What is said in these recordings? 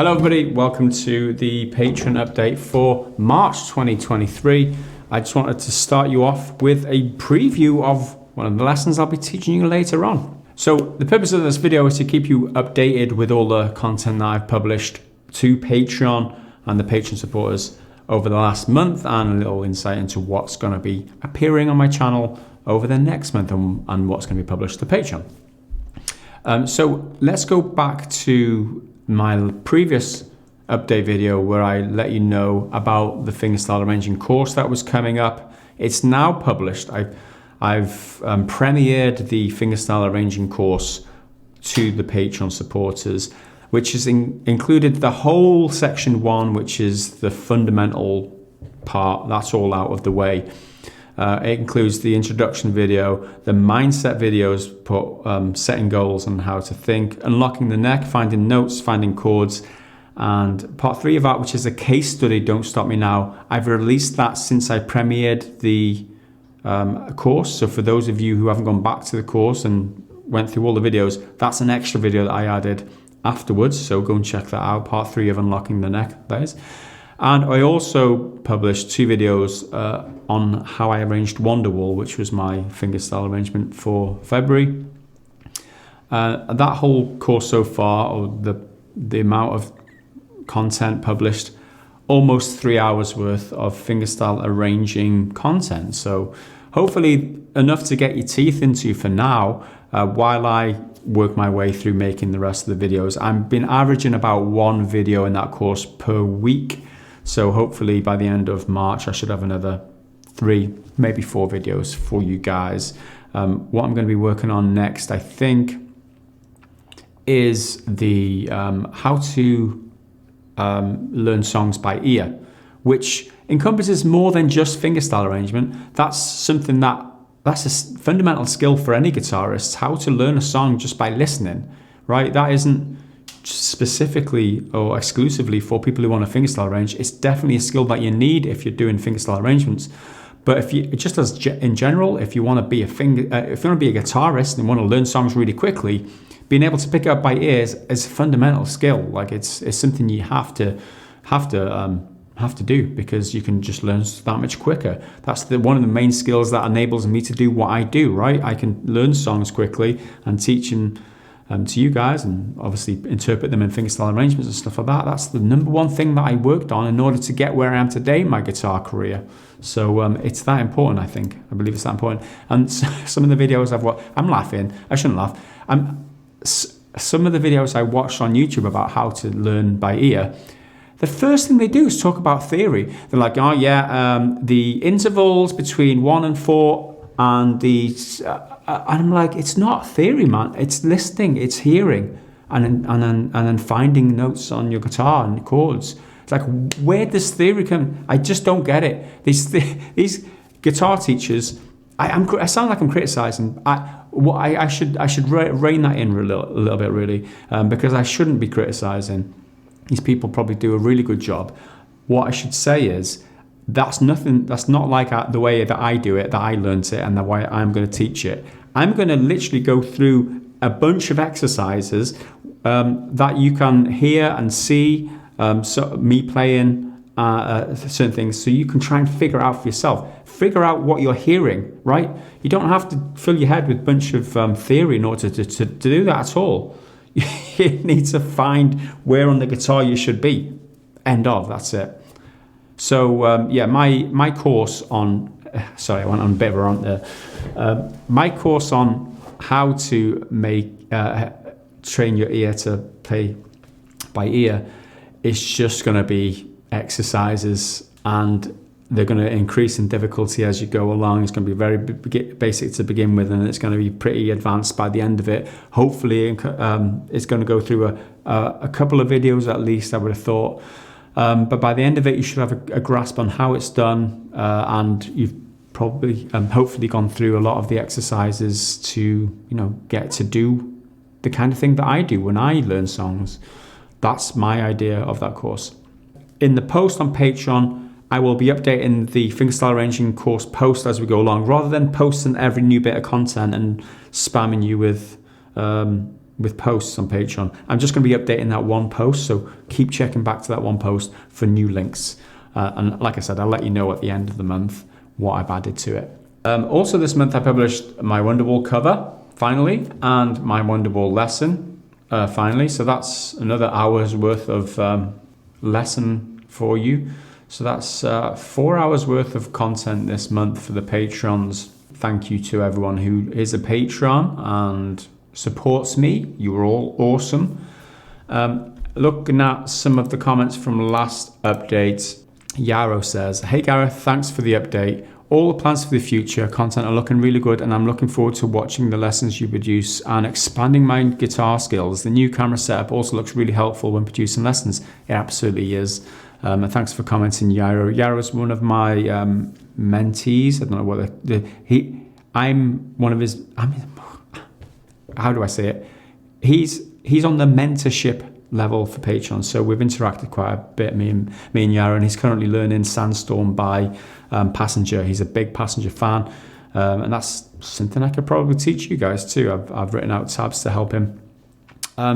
Hello everybody, welcome to the Patreon update for March 2023. I just wanted to start you off with a preview of one of the lessons I'll be teaching you later on. So the purpose of this video is to keep you updated with all the content that I've published to Patreon and the Patreon supporters over the last month, and a little insight into what's going to be appearing on my channel over the next month and what's going to be published to Patreon. So let's go back to my previous update video where I let you know about the fingerstyle arranging course that was coming up. It's now published. I've premiered the fingerstyle arranging course to the Patreon supporters, which has included the whole section 1, which is the fundamental part. That's all out of the way. It includes the introduction video, the mindset videos, setting goals and how to think, unlocking the neck, finding notes, finding chords, and part 3 of that, which is a case study, Don't Stop Me Now. I've released that since I premiered the course. So for those of you who haven't gone back to the course and went through all the videos, that's an extra video that I added afterwards. So go and check that out, part 3 of Unlocking the Neck, that is. And I also published 2 videos on how I arranged Wonderwall, which was my fingerstyle arrangement for February. That whole course so far, or the amount of content published, almost 3 hours worth of fingerstyle arranging content. So hopefully enough to get your teeth into for now, while I work my way through making the rest of the videos. I've been averaging about 1 video in that course per week. So hopefully by the end of March, I should have another 3, maybe 4 videos for you guys. What I'm going to be working on next, I think, is the how to learn songs by ear, which encompasses more than just fingerstyle arrangement. That's something that's a fundamental skill for any guitarist, how to learn a song just by listening, right? That isn't specifically or exclusively for people who want to fingerstyle arrange. It's definitely a skill that you need if you're doing fingerstyle arrangements. But if you just in general, if you want to be a guitarist and want to learn songs really quickly, being able to pick it up by ears is a fundamental skill. Like it's something you have to do, because you can just learn that much quicker. That's one of the main skills that enables me to do what I do, right? I can learn songs quickly and teach them to you guys, and obviously interpret them in fingerstyle arrangements and stuff like that. That's the number one thing that I worked on in order to get where I am today in my guitar career. So it's that important, I think. I believe it's that important. And some of the videos I've watched, I'm laughing. I shouldn't laugh. Some of the videos I watched on YouTube about how to learn by ear, the first thing they do is talk about theory. They're like, oh yeah, the intervals between 1 and 4 and the... and I'm like, it's not theory, man. It's listening, it's hearing, and then finding notes on your guitar and chords. It's like, where does theory come? I just don't get it. These guitar teachers, I sound like I'm criticizing. I should rein that in a little bit, really, because I shouldn't be criticizing. These people probably do a really good job. What I should say is, that's not like the way that I do it, that I learned it, and the way I'm going to teach it. I'm going to literally go through a bunch of exercises that you can hear and see, so me playing certain things, so you can try and figure out for yourself. Figure out what you're hearing, right? You don't have to fill your head with a bunch of theory in order to do that at all. You need to find where on the guitar you should be. End of, that's it. So yeah, my course on, sorry, I went on a bit of a rant there. My course on how to train your ear to play by ear is just going to be exercises, and they're going to increase in difficulty as you go along. It's going to be very basic to begin with, and it's going to be pretty advanced by the end of it. Hopefully it's going to go through a couple of videos at least, I would have thought. But by the end of it, you should have a grasp on how it's done, and you've probably, hopefully, gone through a lot of the exercises to, get to do the kind of thing that I do when I learn songs. That's my idea of that course. In the post on Patreon, I will be updating the fingerstyle arranging course post as we go along, rather than posting every new bit of content and spamming you with with posts on Patreon. I'm just going to be updating that one post, so keep checking back to that one post for new links. And like I said, I'll let you know at the end of the month what I've added to it. Also this month I published my Wonderwall cover, finally, and my Wonderwall lesson, finally. So that's another hour's worth of lesson for you. So that's 4 hours worth of content this month for the patrons. Thank you to everyone who is a patron and supports me. You are all awesome. Looking at some of the comments from last update, Yarrow says, "Hey Gareth, thanks for the update. All the plans for the future content are looking really good, and I'm looking forward to watching the lessons you produce and expanding my guitar skills. The new camera setup also looks really helpful when producing lessons." It absolutely is. And thanks for commenting, Yarrow. Yarrow is one of my mentees. I don't know what I'm one of his. How do I say it? He's on the mentorship level for Patreon, so we've interacted quite a bit, me and Yarrow, and he's currently learning Sandstorm by Passenger. He's a big Passenger fan, and that's something I could probably teach you guys too. I've written out tabs to help him,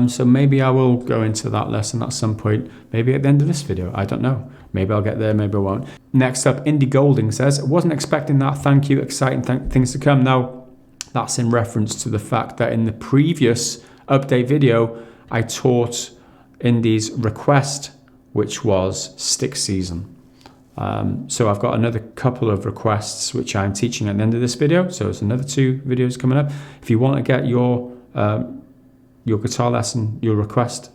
so maybe I will go into that lesson at some point, maybe at the end of this video. I don't know, maybe I'll get there, maybe I won't. Next up, Indie Golding says, "Wasn't expecting that, thank you, exciting things to come." Now that's in reference to the fact that in the previous update video I taught Indy's request, which was stick season. So I've got another couple of requests which I'm teaching at the end of this video. So it's another 2 videos coming up. If you want to get your guitar lesson, your request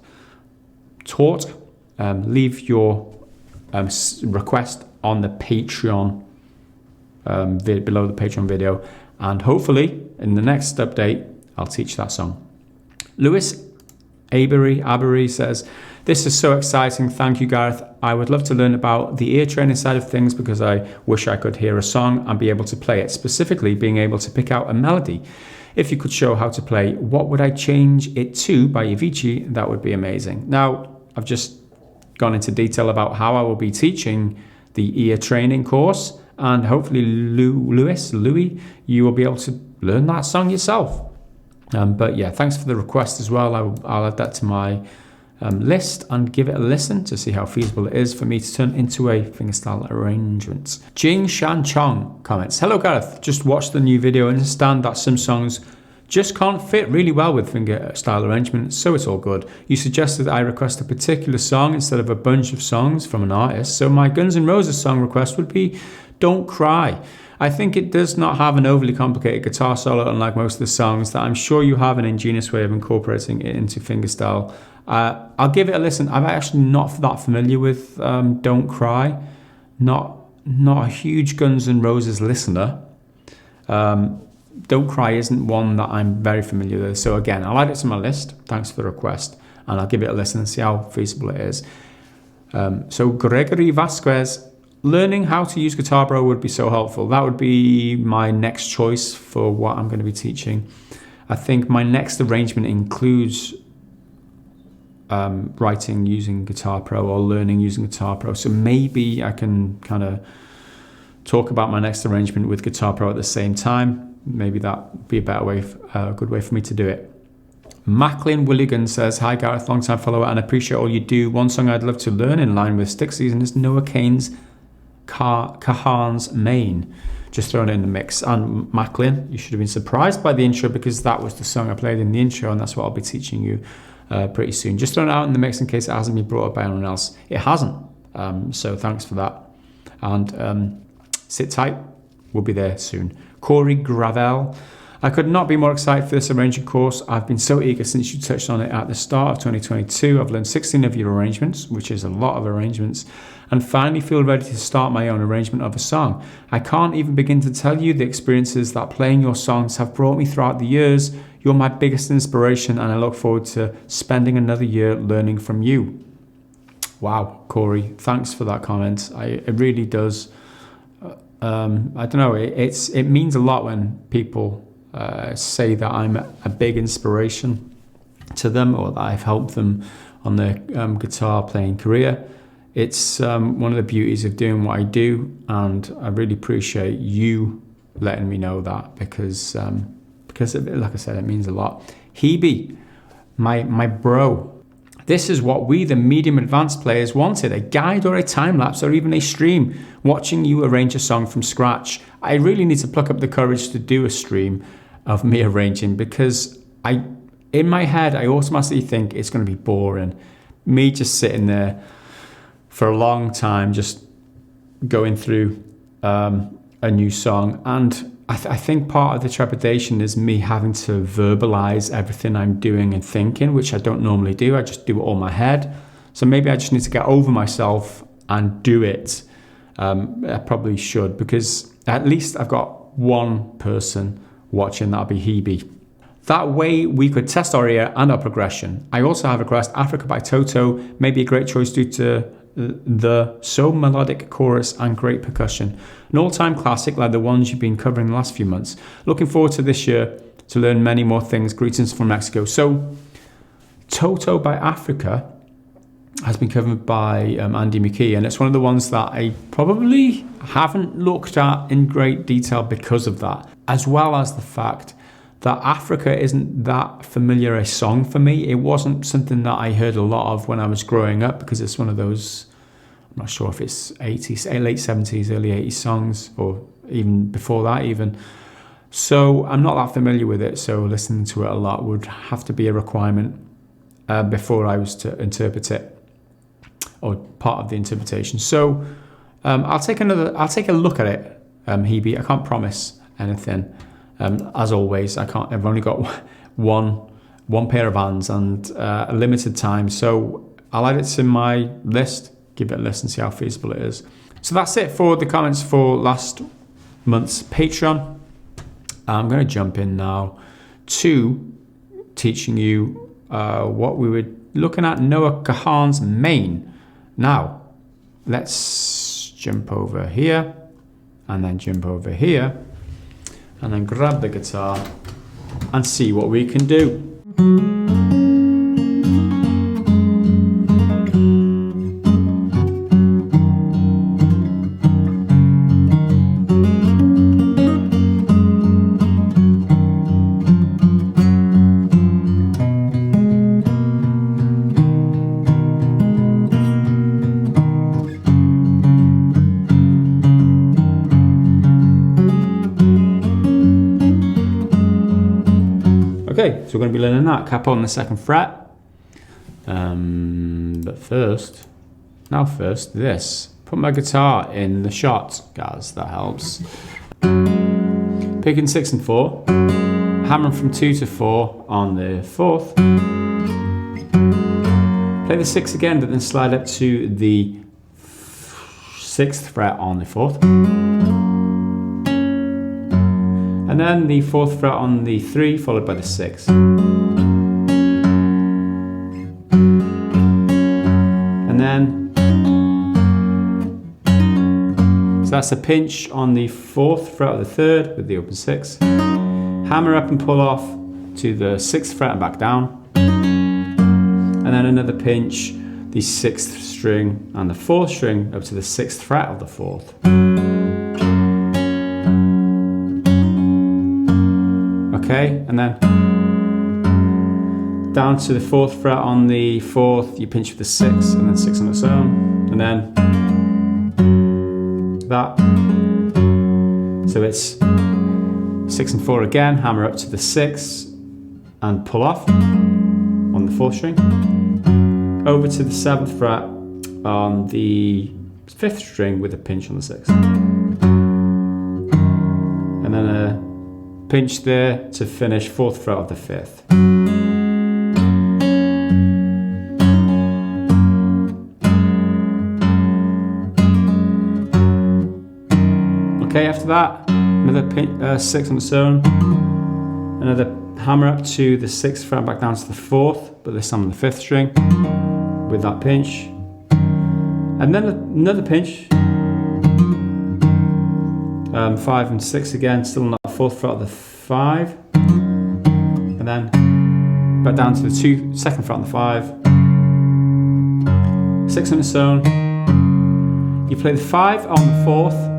taught, leave your request on the Patreon below the Patreon video, and hopefully in the next update I'll teach that song. Lewis Avery says, "This is so exciting. Thank you, Gareth. I would love to learn about the ear training side of things because I wish I could hear a song and be able to play it, specifically being able to pick out a melody. If you could show how to play What Would I Change It To by Avicii, that would be amazing." Now, I've just gone into detail about how I will be teaching the ear training course, and hopefully, Louis, you will be able to learn that song yourself. But yeah, thanks for the request as well. I'll add that to my list and give it a listen to see how feasible it is for me to turn into a fingerstyle arrangement. Jing Shan Chong comments, "Hello Gareth, just watched the new video and understand that some songs just can't fit really well with fingerstyle arrangement, so it's all good. You suggested I request a particular song instead of a bunch of songs from an artist, so my Guns N' Roses song request would be Don't Cry. I think it does not have an overly complicated guitar solo, unlike most of the songs, that I'm sure you have an ingenious way of incorporating it into fingerstyle. I'll give it a listen. I'm actually not that familiar with Don't Cry. Not a huge Guns N' Roses listener. Don't Cry isn't one that I'm very familiar with. So again, I'll add it to my list. Thanks for the request. And I'll give it a listen and see how feasible it is. So Gregory Vasquez, "Learning how to use Guitar Pro would be so helpful." That would be my next choice for what I'm going to be teaching. I think my next arrangement includes writing using Guitar Pro or learning using Guitar Pro. So maybe I can kind of talk about my next arrangement with Guitar Pro at the same time. Maybe that would be a better way, a good way for me to do it. Macklin Willigan says, "Hi Gareth, long-time follower, and appreciate all you do. One song I'd love to learn in line with stick season is Noah Kane's Kahan's Maine." Just throwing it in the mix. And Macklin, you should have been surprised by the intro because that was the song I played in the intro, and that's what I'll be teaching you pretty soon. Just throwing it out in the mix in case it hasn't been brought up by anyone else. It hasn't. So thanks for that. And sit tight. We'll be there soon. Corey Gravel, "I could not be more excited for this arranging course. I've been so eager since you touched on it at the start of 2022. I've learned 16 of your arrangements, which is a lot of arrangements, and finally feel ready to start my own arrangement of a song. I can't even begin to tell you the experiences that playing your songs have brought me throughout the years. You're my biggest inspiration, and I look forward to spending another year learning from you." Wow, Corey, thanks for that comment. It really does. I don't know, it means a lot when people say that I'm a big inspiration to them or that I've helped them on their guitar playing career. It's one of the beauties of doing what I do, and I really appreciate you letting me know that because like I said, it means a lot. Hebe, my bro. This is what we, the medium advanced players, wanted: a guide or a time lapse or even a stream, watching you arrange a song from scratch. I really need to pluck up the courage to do a stream of me arranging, because in my head, I automatically think it's going to be boring. Me just sitting there for a long time, just going through a new song. And I think part of the trepidation is me having to verbalize everything I'm doing and thinking, which I don't normally do. I just do it all in my head. So maybe I just need to get over myself and do it. I probably should, because at least I've got one person watching. That'll be Hebe. That way we could test our ear and our progression. I also have a request: Africa by Toto may be a great choice due to the so melodic chorus and great percussion. An all-time classic like the ones you've been covering the last few months. Looking forward to this year to learn many more things. Greetings from Mexico. So Toto by Africa has been covered by Andy McKee, and it's one of the ones that I probably haven't looked at in great detail because of that, as well as the fact that Africa isn't that familiar a song for me. It wasn't something that I heard a lot of when I was growing up, because it's one of those, I'm not sure if it's 80s, late 70s, early 80s songs, or even before that even. So I'm not that familiar with it, so listening to it a lot would have to be a requirement before I was to interpret it, or part of the interpretation. So I'll take a look at it, Hebe. I can't promise anything. As always, I've only got one pair of hands and a limited time, so I'll add it to my list, give it a listen, see how feasible it is. So that's it for the comments for last month's Patreon. I'm going to jump in now to teaching you what we were looking at: Noah Kahan's Maine. Now, let's jump over here, and then jump over here, and then grab the guitar and see what we can do. Okay, so we're going to be learning that capo on the 2nd fret. But first, this. Put my guitar in the shot, guys, that helps. Picking 6 and 4, hammering from 2 to 4 on the 4th. Play the 6 again, but then slide up to the 6th fret on the 4th. And then the 4th fret on the 3, followed by the 6. And then, so that's a pinch on the 4th fret of the 3rd with the open 6. Hammer up and pull off to the 6th fret and back down. And then another pinch, the 6th string and the 4th string up to the 6th fret of the 4th. Okay, and then down to the 4th fret on the 4th, you pinch with the 6 and then 6 on its own, and then that. So it's 6 and 4 again, hammer up to the 6 and pull off on the 4th string, over to the 7th fret on the 5th string with a pinch on the 6th, and then a pinch there to finish 4th fret of the 5th. Okay, after that, another 6 on its own, another hammer up to the 6th fret, back down to the 4th, but this time on the 5th string with that pinch, and then another pinch, 5 and 6 again, still on that 4th fret of the 5, and then back down to the 2nd fret on the 5, 6 on its own. You play the 5 on the 4th,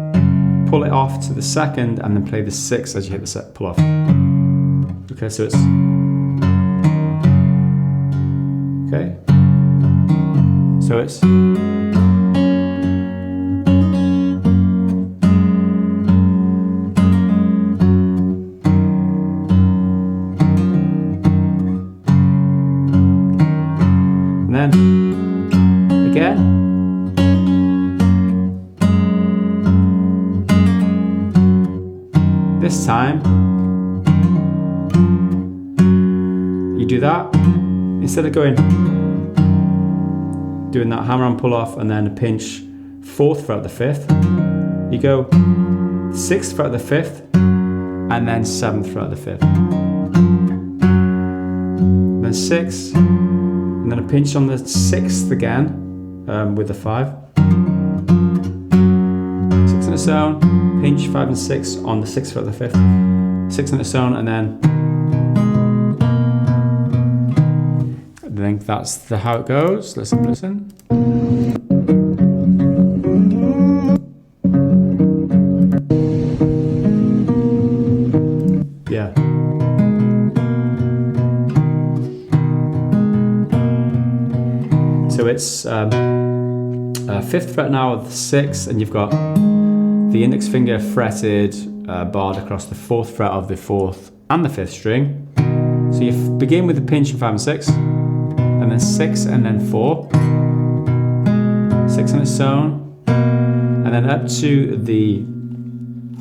pull it off to the 2nd, and then play the 6 as you hit the pull off. Okay, so it's Okay? So it's and then again. This time you do that instead of doing that hammer on pull off and then a pinch 4th fret of the 5th, you go 6th fret of the 5th and then 7th fret of the 5th, then 6, and then a pinch on the 6th again with the 5, 6 in its own, pinch 5 and 6 on the 6th fret of the 5th, 6 in its own, and then I think that's how it goes. Listen. Yeah. So it's 5th fret now of the 6th, and you've got the index finger fretted, barred across the 4th fret of the 4th and the 5th string. So you begin with the pinch in 5 and 6, and then 6 and then 4, 6 on its own, and then up to the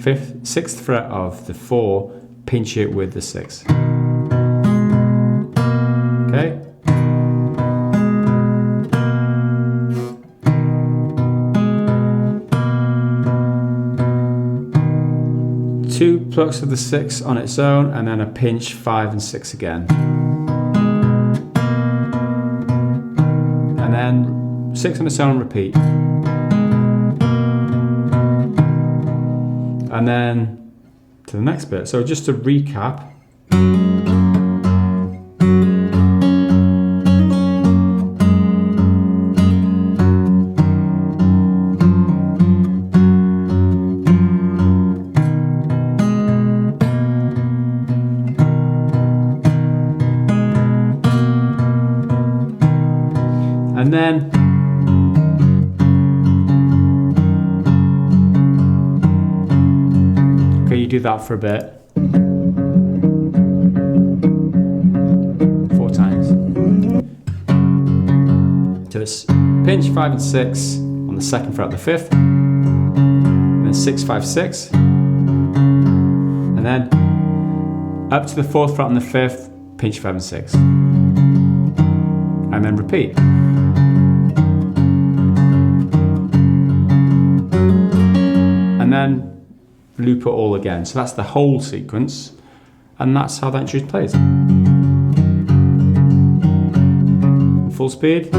6th fret of the 4, pinch it with the 6. Okay? Two plucks of the 6 on its own, and then a pinch 5 and 6 again. And then 6 on its own, repeat. And then to the next bit. So just to recap. And then you do that for a bit. 4 times. So it's pinch 5 and 6 on the 2nd fret of the 5th, and then 6, 5, 6, and then up to the 4th fret on the 5th, pinch 5 and 6, and then repeat. And then loop it all again. So that's the whole sequence, and that's how that instrument plays. Full speed.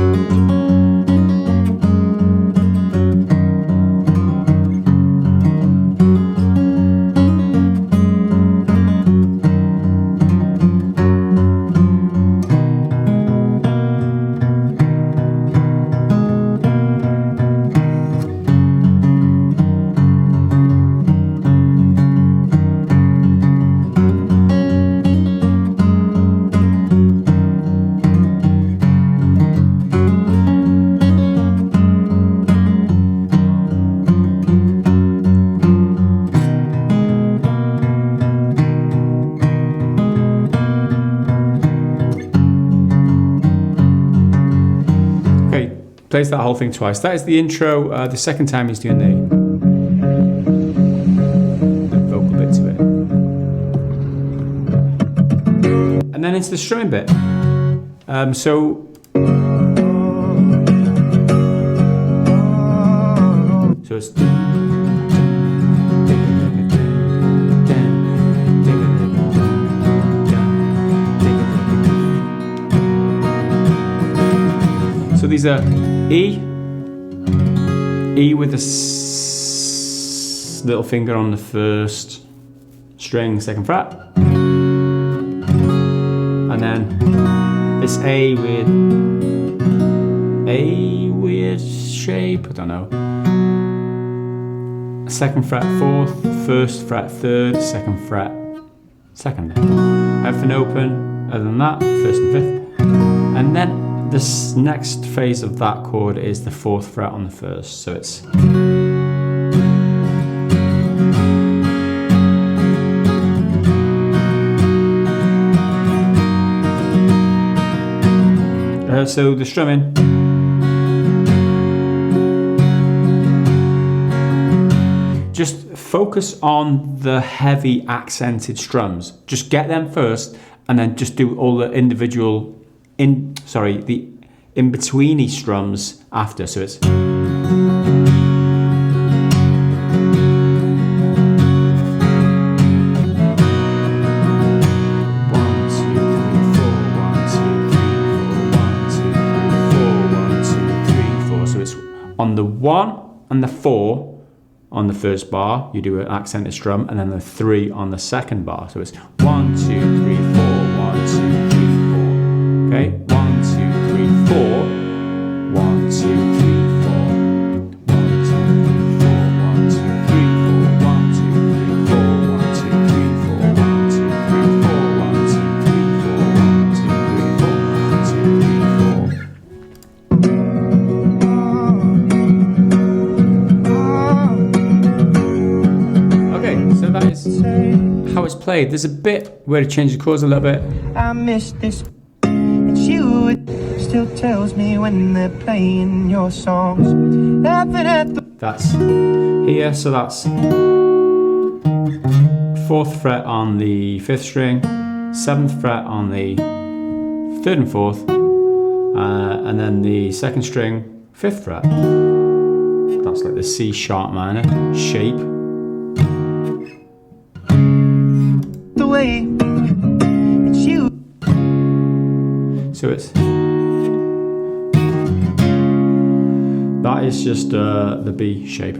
Plays that whole thing twice. That is the intro. The second time he's doing the vocal bit to it. And then into the strumming bit. So it's so these are E with the little finger on the 1st string, 2nd fret, and then it's A weird shape, I don't know. 2nd fret 4th, 1st fret 3rd, 2nd fret 2nd. Everything open, other than that, 1st and 5th, and then This next phase of that chord is the 4th fret on the 1st, so it's so the strumming. Just focus on the heavy accented strums. Just get them first, and then just do all the individual the in-betweeny strums after. So it's on the 1 and the 4 on the first bar, you do an accented strum, and then the 3 on the second bar. So it's 1, 2, 3, 4, 1, 2, 3, 4. Okay, 1, 2, 3, 4. 1, 2, 3, 4. 1, 2, 3, 4. 1, 2, 3, 4. 1, 2, 3, 4. 1, 2, 3, 4. 1, 2, 3, 4. 1, 2, 3, 4. 1, 2, 3, 4. 1, 2, 3, 4. So that is how it's played. There's a bit where it changes the chords a little bit. I miss this, and she still tells me when they're playing your songs. Laughing at the That's here, so that's 4th fret on the 5th string, 7th fret on the 3rd and 4th, and then the 2nd string, 5th fret. That's like the C sharp minor shape. So it's that is just the B shape.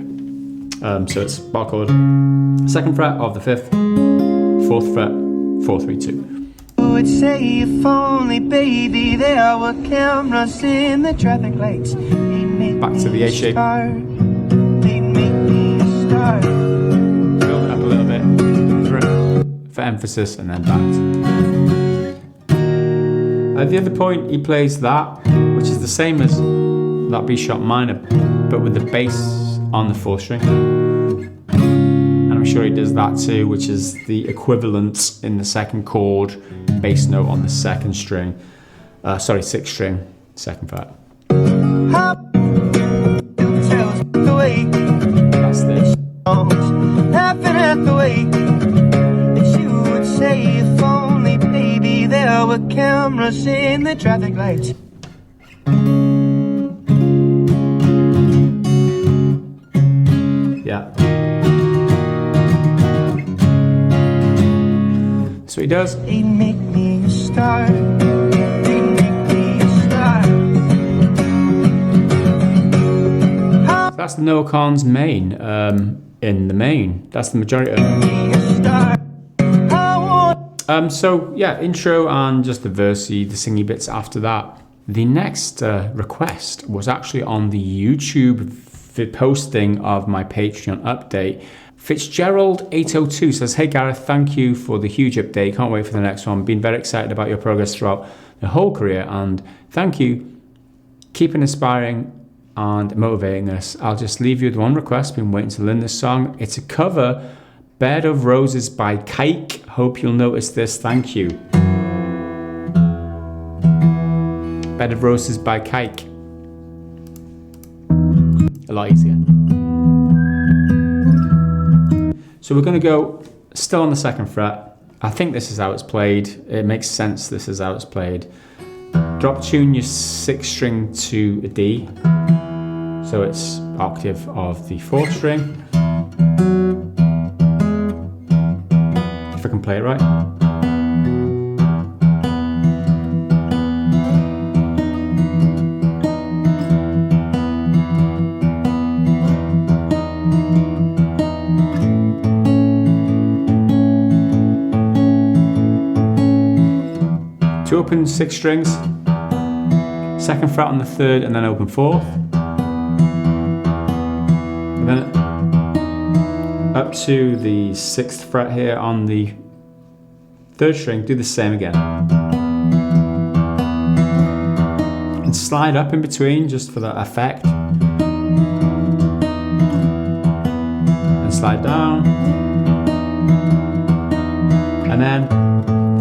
So it's bar chord, 2nd fret of the 5th, 4th fret, 4, 3, 2. Would say if only, baby, there were cameras in the traffic lights. Back to the A shape. They'd make me a star. Build it up a little bit for emphasis, and then back. At the other point, he plays that, which is the same as that B sharp minor, but with the bass on the 4th string. And I'm sure he does that too, which is the equivalent in the 2nd chord, bass note on the 2nd string. 6th string, 2nd fret. That's this. Laughing at the way that you would say if only, baby, there were cameras in the traffic lights. Yeah. So he does. They make me a star. They make me a star. So that's the Noah Kahan's Maine. In the Maine, that's the majority of it. So yeah, intro and just the versey, the singy bits after that. The next request was actually on the YouTube posting of my Patreon update. Fitzgerald802 says, "Hey Gareth, thank you for the huge update. Can't wait for the next one. Been very excited about your progress throughout the whole career, and thank you. Keeping inspiring and motivating us. I'll just leave you with one request. Been waiting to learn this song. It's a cover, Bed of Roses by Kaiak. Hope you'll notice this. Thank you." Bed of Roses by Kaiak. A lot easier. So we're going to go still on the 2nd fret. I think this is how it's played. It makes sense this is how it's played. Drop tune your 6th string to a D. So it's octave of the 4th string. If I can play it right. Two open 6 strings, 2nd fret on the 3rd, and then open 4th. And then up to the 6th fret here on the 3rd string, do the same again. can slide up in between just for that effect. And slide down. And then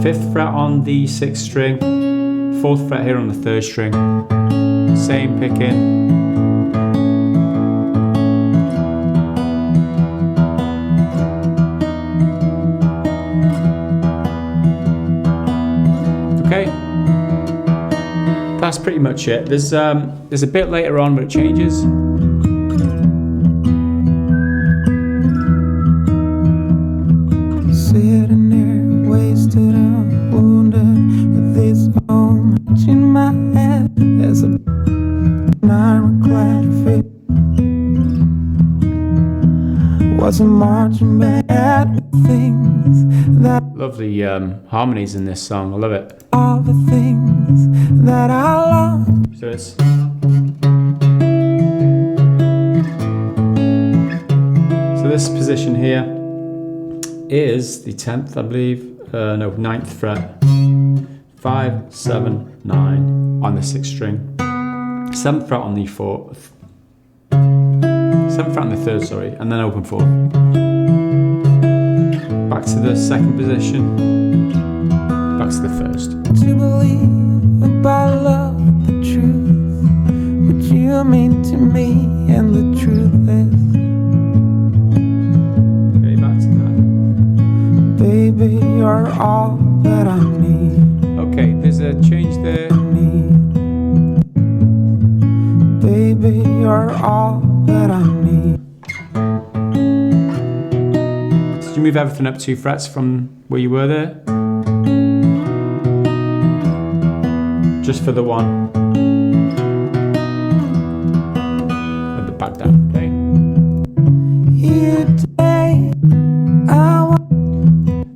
5th fret on the 6th string, 4th fret here on the 3rd string. Same picking. Okay, that's pretty much it. There's a bit later on where it changes. Sitting there, wasted out, wounded, with this so much in my head. There's an ironclad fit. Wasn't marching bad with things that. Lovely harmonies in this song. I love it. All the things that I love. So it's. So this position here is the 10th, I believe. No, 9th fret. 5, 7, 9 on the 6th string. 7th fret on the 4th. 7th fret on the 3rd, sorry, and then open 4th. Back to the 2nd position. Back to the 1st. To believe about love, the truth, what you mean to me, and the truth is, Okay, back to that. baby, you're all that I need. Okay, there's a change there. Baby, you're all that I need. Did you move everything up 2 frets from where you were there? Just for the one. And the back down, okay? Here today,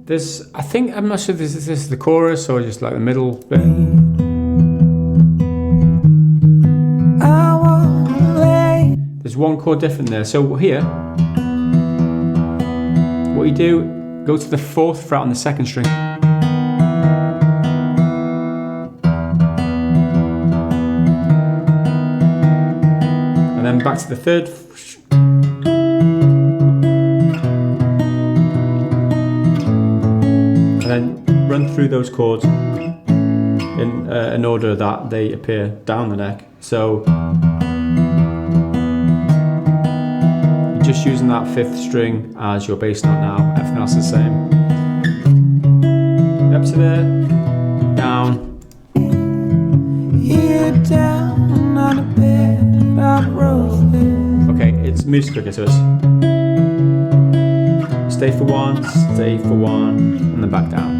There's, I think, I'm not sure if this is the chorus or just like the middle bit. There's one chord different there. So here, what you do, go to the 4th fret on the 2nd string. And then back to the 3rd. And then run through those chords in order that they appear down the neck. So you're just using that 5th string as your bass note now. Everything else is the same. Up to there, down. here down on a bed of roses. Okay, it's moves quicker, so it's stay for 1, stay for 1, and then back down.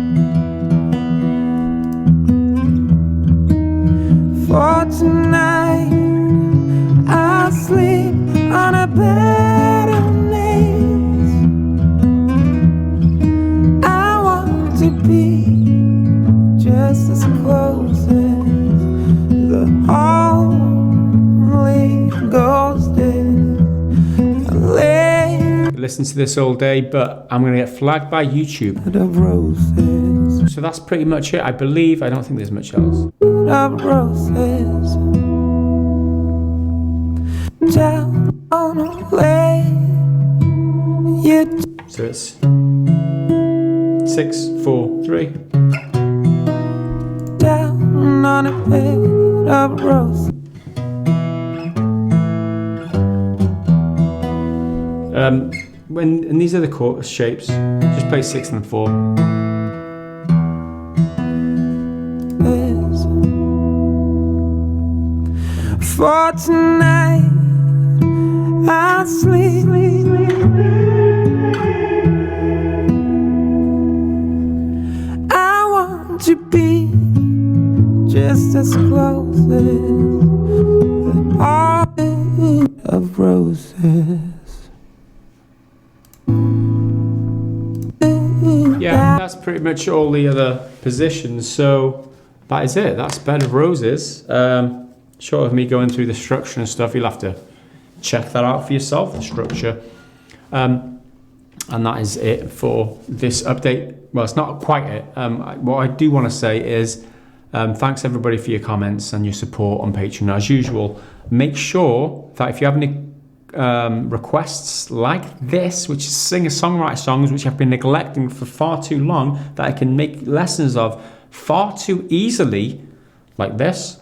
For tonight, I'll sleep on a bed of nails. I want to be just as close as the Holy Ghost is. Listen to this all day, but I'm going to get flagged by YouTube. Of roses, So that's pretty much it, I believe. I don't think there's much else. of roses, down on a lane. You So it's 6, 4, 3. down on a bed of roses. And these are the chord shapes. Just play 6 and 4. For tonight, I'll sleep. I want to be just as close as the heart of roses. Yeah, that's pretty much all the other positions. So that is it. That's Bed of Roses. Short of me going through the structure and stuff, you'll have to check that out for yourself, the structure. And that is it for this update. Well, it's not quite it. What I do want to say is Thanks everybody for your comments and your support on Patreon. As usual, make sure that if you have any requests like this, which is singer-songwriter songs which I've been neglecting for far too long, that I can make lessons of far too easily, like this.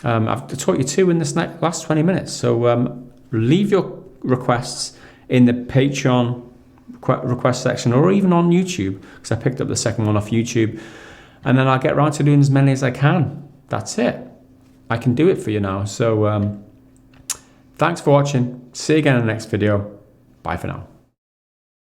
I've taught you two in this last 20 minutes. So leave your requests in the Patreon request section, or even on YouTube, because I picked up the second one off YouTube, and then I'll get around to doing as many as I can. That's it. I can do it for you now. So thanks for watching. See you again in the next video. Bye for now.